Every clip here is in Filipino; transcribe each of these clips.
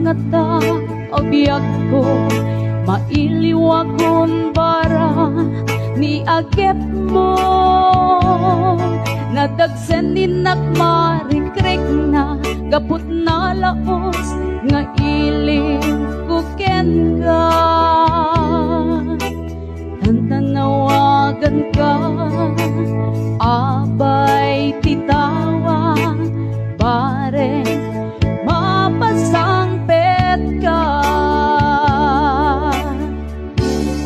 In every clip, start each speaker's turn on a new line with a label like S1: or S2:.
S1: nga ta abiyag ko mailiwagon bara ni agep mo nadagsen dinak marikrek na gaput na laos nga ilim ko ken ka tantanawagan ka abay titawa bare mapasang pet ka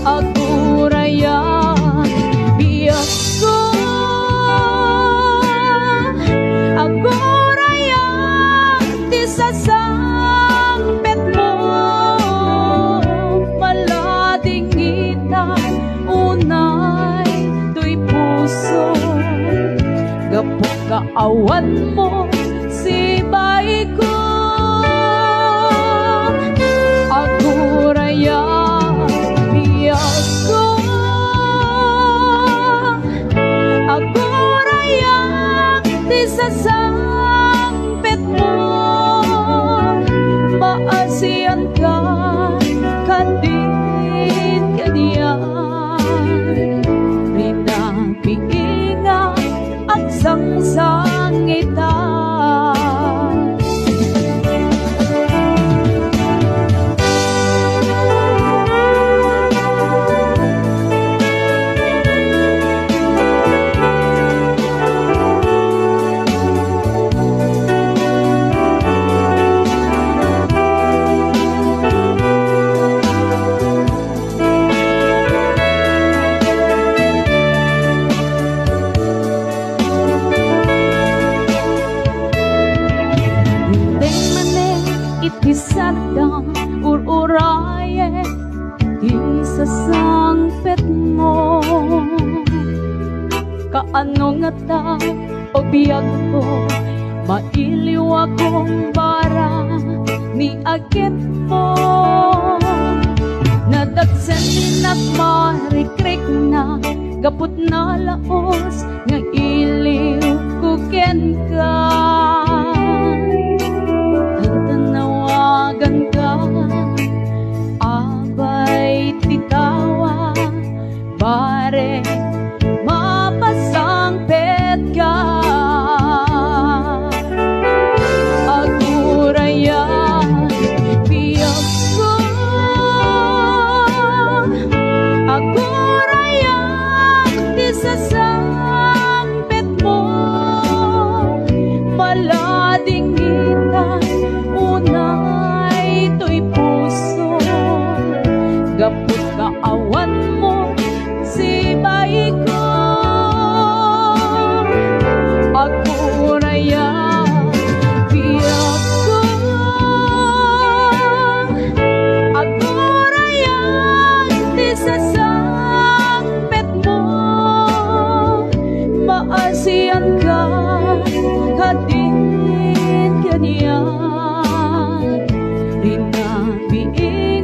S1: aguraya biyak ko aguraya di sasang pet mo maladingitan unay tuy puso gapok kaawan mo si bayi ko aguraya biyak ko aguraya di sasampit mo maasiyan ka kadin kaniyan rinang piinga at sangsangitan isadang ururaye di sasangpet mo kaano nga ta o biyag ko mailiw akong bara ni agip mo nadagsen dinak marikrek na gaput na laos nga iliw ko ken ka ka abay titawa bare mapasang pet ka aguraya biyak ko aguraya di sasang pet mo maladingitan unay to'y puso gapot kaawan mo si bayi ko aguraya biyak ko aguraya di sasangpet mo maasiyan ka kadin kaniyan rinang biing